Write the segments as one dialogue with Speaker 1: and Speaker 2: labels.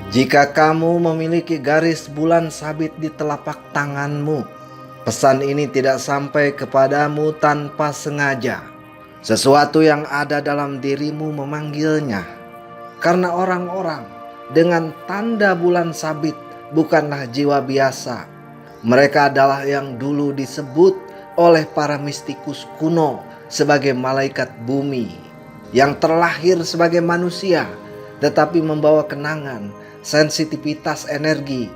Speaker 1: Jika kamu memiliki garis bulan sabit di telapak tanganmu, pesan ini tidak sampai kepadamu tanpa sengaja. Sesuatu yang ada dalam dirimu memanggilnya. Karena orang-orang dengan tanda bulan sabit bukanlah jiwa biasa. Mereka adalah yang dulu disebut oleh para mistikus kuno sebagai malaikat bumi, yang terlahir sebagai manusia tetapi membawa kenangan, sensitivitas energi,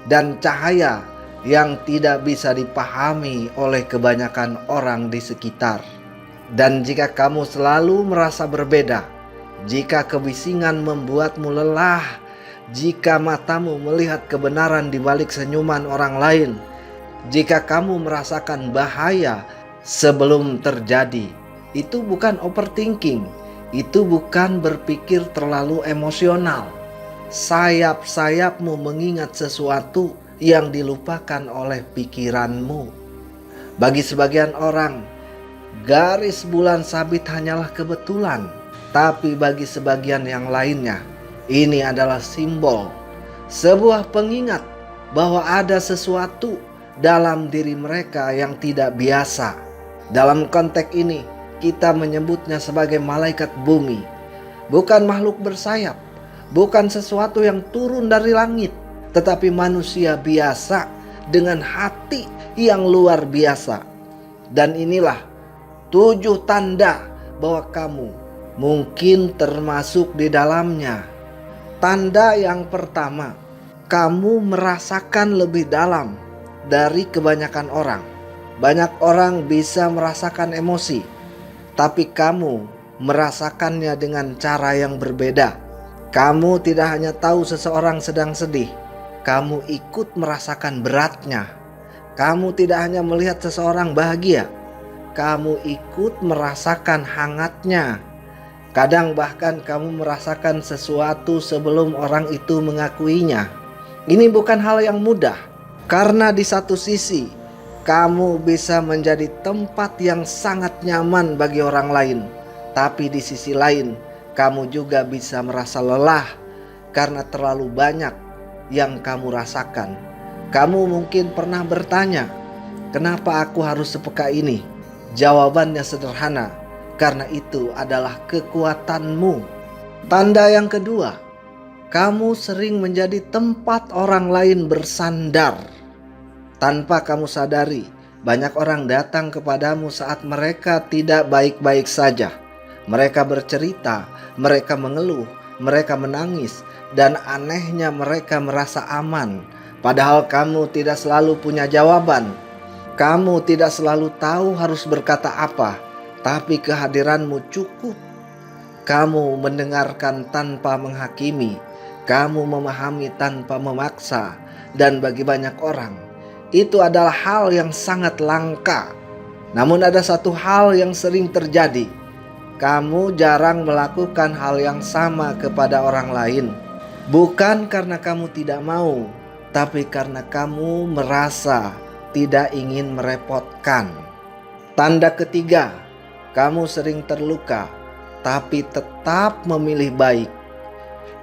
Speaker 1: dan cahaya yang tidak bisa dipahami oleh kebanyakan orang di sekitar. Dan jika kamu selalu merasa berbeda, jika kebisingan membuatmu lelah, jika matamu melihat kebenaran di balik senyuman orang lain, jika kamu merasakan bahaya sebelum terjadi, itu bukan overthinking, itu bukan berpikir terlalu emosional. Sayap-sayapmu mengingat sesuatu yang dilupakan oleh pikiranmu. Bagi sebagian orang, garis bulan sabit hanyalah kebetulan. Tapi bagi sebagian yang lainnya, ini adalah simbol, sebuah pengingat bahwa ada sesuatu dalam diri mereka yang tidak biasa. Dalam konteks ini, kita menyebutnya sebagai malaikat bumi. Bukan makhluk bersayap, bukan sesuatu yang turun dari langit, tetapi manusia biasa dengan hati yang luar biasa. Dan inilah 7 tanda bahwa kamu mungkin termasuk di dalamnya. Tanda yang pertama, kamu merasakan lebih dalam dari kebanyakan orang. Banyak orang bisa merasakan emosi, tapi kamu merasakannya dengan cara yang berbeda. Kamu tidak hanya tahu seseorang sedang sedih, kamu ikut merasakan beratnya. Kamu tidak hanya melihat seseorang bahagia, kamu ikut merasakan hangatnya. Kadang bahkan kamu merasakan sesuatu sebelum orang itu mengakuinya. Ini bukan hal yang mudah, karena di satu sisi kamu bisa menjadi tempat yang sangat nyaman bagi orang lain, tapi di sisi lain kamu juga bisa merasa lelah karena terlalu banyak yang kamu rasakan. Kamu mungkin pernah bertanya, kenapa aku harus sepeka ini? Jawabannya sederhana, karena itu adalah kekuatanmu. Tanda yang kedua, kamu sering menjadi tempat orang lain bersandar. Tanpa kamu sadari, banyak orang datang kepadamu saat mereka tidak baik-baik saja. Mereka bercerita, mereka mengeluh, mereka menangis, dan anehnya mereka merasa aman. Padahal kamu tidak selalu punya jawaban. Kamu tidak selalu tahu harus berkata apa, tapi kehadiranmu cukup. Kamu mendengarkan tanpa menghakimi, kamu memahami tanpa memaksa, dan bagi banyak orang, itu adalah hal yang sangat langka. Namun ada satu hal yang sering terjadi. Kamu jarang melakukan hal yang sama kepada orang lain. Bukan karena kamu tidak mau, tapi karena kamu merasa tidak ingin merepotkan. Tanda ketiga, kamu sering terluka, tapi tetap memilih baik.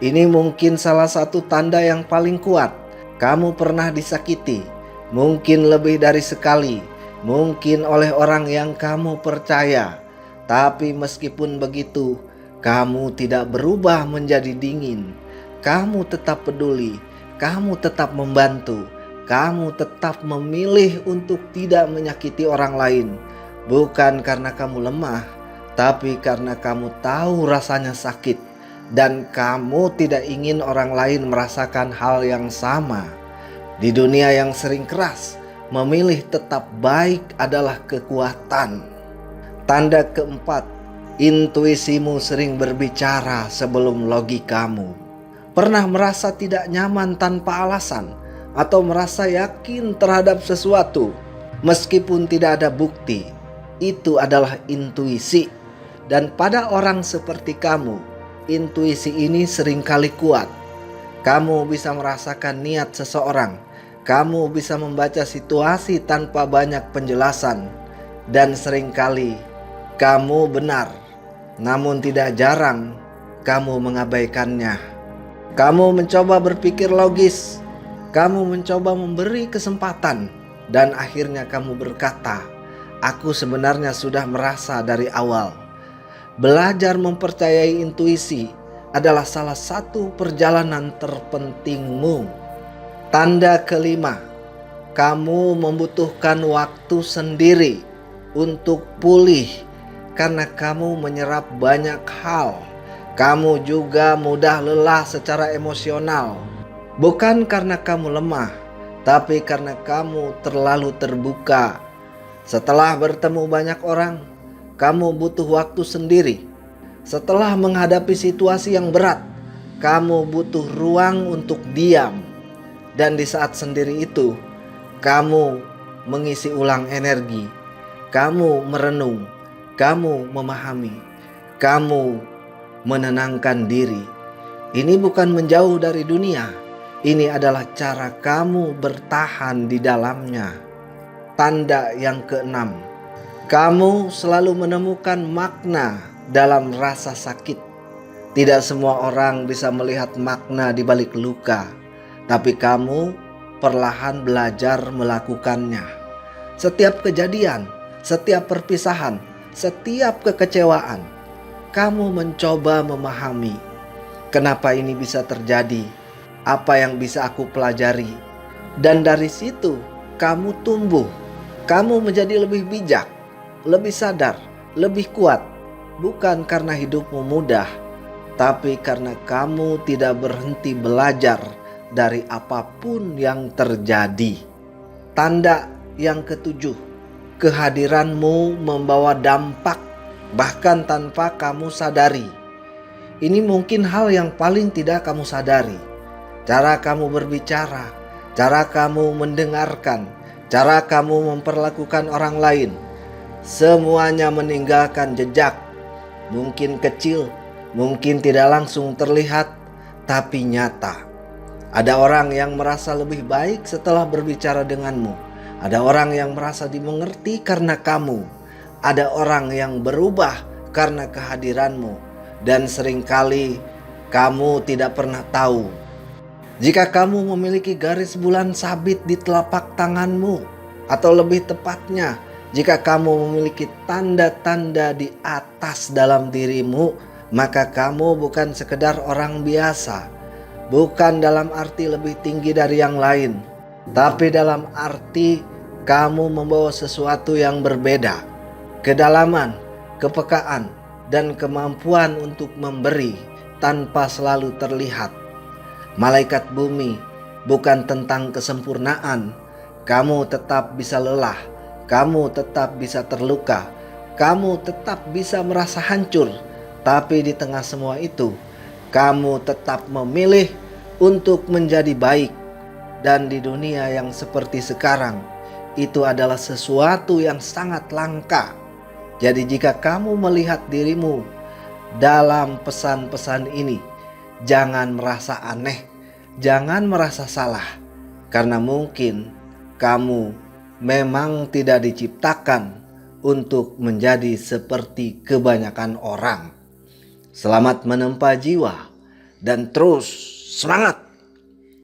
Speaker 1: Ini mungkin salah satu tanda yang paling kuat. Kamu pernah disakiti, mungkin lebih dari sekali, mungkin oleh orang yang kamu percaya. Tapi meskipun begitu, kamu tidak berubah menjadi dingin. Kamu tetap peduli, kamu tetap membantu, kamu tetap memilih untuk tidak menyakiti orang lain. Bukan karena kamu lemah, tapi karena kamu tahu rasanya sakit, dan kamu tidak ingin orang lain merasakan hal yang sama. Di dunia yang sering keras, memilih tetap baik adalah kekuatan. Tanda keempat, intuisimu sering berbicara sebelum logikamu. Pernah merasa tidak nyaman tanpa alasan, atau merasa yakin terhadap sesuatu meskipun tidak ada bukti? Itu adalah intuisi. Dan pada orang seperti kamu, intuisi ini seringkali kuat. Kamu bisa merasakan niat seseorang, kamu bisa membaca situasi tanpa banyak penjelasan, dan seringkali kamu benar, namun tidak jarang kamu mengabaikannya. Kamu mencoba berpikir logis, kamu mencoba memberi kesempatan, dan akhirnya kamu berkata, "Aku sebenarnya sudah merasa dari awal." Belajar mempercayai intuisi adalah salah satu perjalanan terpentingmu. Tanda kelima, kamu membutuhkan waktu sendiri untuk pulih karena kamu menyerap banyak hal. Kamu juga mudah lelah secara emosional. Bukan karena kamu lemah, tapi karena kamu terlalu terbuka. Setelah bertemu banyak orang, kamu butuh waktu sendiri. Setelah menghadapi situasi yang berat, kamu butuh ruang untuk diam. Dan di saat sendiri itu, kamu mengisi ulang energi. Kamu merenung, kamu memahami, kamu menenangkan diri. Ini bukan menjauh dari dunia. Ini adalah cara kamu bertahan di dalamnya. Tanda yang keenam, kamu selalu menemukan makna dalam rasa sakit. Tidak semua orang bisa melihat makna di balik luka, tapi kamu perlahan belajar melakukannya. Setiap kejadian, setiap perpisahan, setiap kekecewaan, kamu mencoba memahami kenapa ini bisa terjadi, apa yang bisa aku pelajari. Dan dari situ kamu tumbuh, kamu menjadi lebih bijak, lebih sadar, lebih kuat. Bukan karena hidupmu mudah, tapi karena kamu tidak berhenti belajar dari apapun yang terjadi. Tanda yang ketujuh, kehadiranmu membawa dampak bahkan tanpa kamu sadari. Ini mungkin hal yang paling tidak kamu sadari. Cara kamu berbicara, cara kamu mendengarkan, cara kamu memperlakukan orang lain, semuanya meninggalkan jejak. Mungkin kecil, mungkin tidak langsung terlihat, tapi nyata. Ada orang yang merasa lebih baik setelah berbicara denganmu. Ada orang yang merasa dimengerti karena kamu. Ada orang yang berubah karena kehadiranmu. Dan seringkali kamu tidak pernah tahu. Jika kamu memiliki garis bulan sabit di telapak tanganmu, atau lebih tepatnya, jika kamu memiliki tanda-tanda di atas dalam dirimu, maka kamu bukan sekedar orang biasa. Bukan dalam arti lebih tinggi dari yang lain, tapi dalam arti kamu membawa sesuatu yang berbeda. Kedalaman, kepekaan, dan kemampuan untuk memberi tanpa selalu terlihat. Malaikat bumi bukan tentang kesempurnaan. Kamu tetap bisa lelah, kamu tetap bisa terluka, kamu tetap bisa merasa hancur. Tapi di tengah semua itu, kamu tetap memilih untuk menjadi baik. Dan di dunia yang seperti sekarang, itu adalah sesuatu yang sangat langka. Jadi jika kamu melihat dirimu dalam pesan-pesan ini, jangan merasa aneh, jangan merasa salah. Karena mungkin kamu memang tidak diciptakan untuk menjadi seperti kebanyakan orang. Selamat menempa jiwa dan terus semangat!